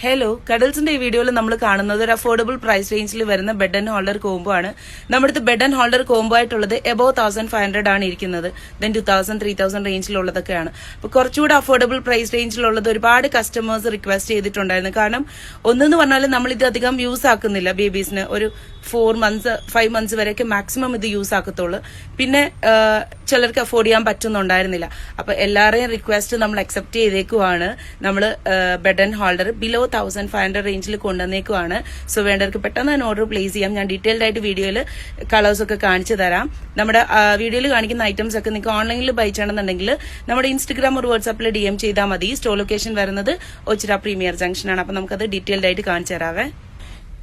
Hello, കടൽസിന്റെ ഈ വീഡിയോയിൽ നമ്മൾ കാണുന്നത് ഒരു അഫോർഡബിൾ പ്രൈസ് റേഞ്ചിൽ വരുന്ന ബെഡ് ആൻഡ് ഹോൾഡർ കോംബോ ആണ്. നമ്മുടെ അടുത്ത് ബെഡ് ആൻഡ് ഹോൾഡർ കോംബോ ആയിട്ടുള്ളത് എബോവ് 1500 ആണ് ഇരിക്കുന്നത്. ദെൻ 2000, 3000 റേഞ്ചിലുള്ളതൊക്കെയാണ്. അപ്പോൾ കുറച്ചുകൂടെ അഫോർഡബിൾ പ്രൈസ് റേഞ്ചിലുള്ളത് ഒരുപാട് കസ്റ്റമേഴ്സ് റിക്വസ്റ്റ് ചെയ്തിട്ടുണ്ടായിരുന്നു. കാരണം ഒന്നെന്ന് പറഞ്ഞാൽ നമ്മൾ ഇത് അധികം യൂസ് ആക്കുന്നില്ല. ബേബീസിന് ഒരു 4 months 5 months വരെയൊക്കെ മാക്സിമം ഇത് യൂസ് ആക്കത്തുള്ളൂ. പിന്നെ ചിലർക്ക് അഫോർഡ് ചെയ്യാൻ പറ്റുന്നുണ്ടായിരുന്നില്ല. അപ്പൊ എല്ലാവരെയും റിക്വസ്റ്റ് നമ്മൾ അക്സെപ്റ്റ് ചെയ്തേക്കുവാണ്. നമ്മൾ ബെഡ് ആൻഡ് ഹോൾഡർ ബിലോ 1500 റേഞ്ചിൽ കൊണ്ടുവന്നേക്കുവാണ്. സോ വേണ്ടവർക്ക് പെട്ടെന്ന് തന്നെ ഓർഡർ പ്ലേസ് ചെയ്യാം. ഞാൻ ഡീറ്റെയിൽഡ് ആയിട്ട് വീഡിയോയിൽ കളേഴ്സ് ഒക്കെ കാണിച്ചു തരാം. നമ്മുടെ വീഡിയോയിൽ കാണിക്കുന്ന ഐറ്റംസ് ഒക്കെ നിങ്ങൾക്ക് ഓൺലൈനിൽ ബൈ ചെയ്യണമെന്നുണ്ടെങ്കിൽ നമ്മുടെ ഇൻസ്റ്റഗ്രാം ഒരു വാട്സാപ്പിൽ DM ചെയ്താൽ മതി. സ്റ്റോർ ലൊക്കേഷൻ വരുന്നത് ഓച്ചിറ പ്രീമിയർ ജംഗ്ഷൻ ആണ്. അപ്പൊ നമുക്കത് ഡീറ്റെയിൽഡ് ആയിട്ട് കാണിച്ചു തരാവേ.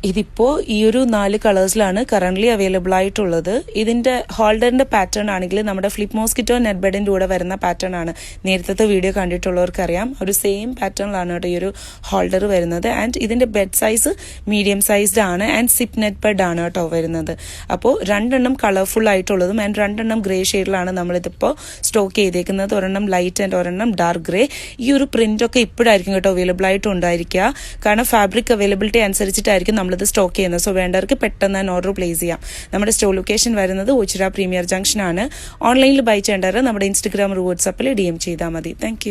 ഇതിപ്പോ ഈ ഒരു 4 കളേഴ്സിലാണ് കറന്റ് അവൈലബിൾ ആയിട്ടുള്ളത്. ഇതിന്റെ ഹോൾഡറിന്റെ പാറ്റേൺ ആണെങ്കിൽ നമ്മുടെ ഫ്ലിപ്പ് മോസ്കിറ്റോ നെറ്റ് ബെഡിന്റെ കൂടെ വരുന്ന പാറ്റേൺ ആണ്. നേരത്തെ വീഡിയോ കണ്ടിട്ടുള്ളവർക്ക് അറിയാം. ഒരു സെയിം പാറ്റേണിലാണ് കേട്ടോ ഈ ഒരു ഹോൾഡർ വരുന്നത്. ആൻഡ് ഇതിന്റെ ബെഡ് സൈസ് മീഡിയം സൈസ്ഡ് ആണ്. ആൻഡ് സിപ്പ് നെറ്റ് ബെഡ് ആണ് കേട്ടോ വരുന്നത്. അപ്പോൾ 2 കളർഫുൾ ആയിട്ടുള്ളതും ആൻഡ് 2 ഗ്രേ ഷെയ്ഡിലാണ് നമ്മളിതിപ്പോ സ്റ്റോക്ക് ചെയ്തേക്കുന്നത്. ഒരെണ്ണം ലൈറ്റ് ആൻഡ് ഒരെണ്ണം ഡാർക്ക് ഗ്രേ. ഈ ഒരു പ്രിന്റ് ഒക്കെ ഇപ്പോഴായിരിക്കും കേട്ടോ അവൈലബിൾ ആയിട്ട് ഉണ്ടായിരിക്കുക. കാരണം ഫാബ്രിക് അവൈലബിലിറ്റി അനുസരിച്ചിട്ടായിരിക്കും നമ്മളിത് സ്റ്റോക്ക് ചെയ്യുന്നത്. സോ വേണ്ടവർക്ക് പെട്ടെന്ന് തന്നെ ഓർഡർ പ്ലേസ് ചെയ്യാം. നമ്മുടെ സ്റ്റോർ ലൊക്കേഷൻ വരുന്നത് ഓച്ചിറ പ്രീമിയർ ജംഗ്ഷൻ ആണ്. ഓൺലൈനിൽ ബൈ ചെയ്യേണ്ടവർ നമ്മുടെ ഇൻസ്റ്റഗ്രാം വാട്സാപ്പിൽ DM ചെയ്താൽ മതി. താങ്ക്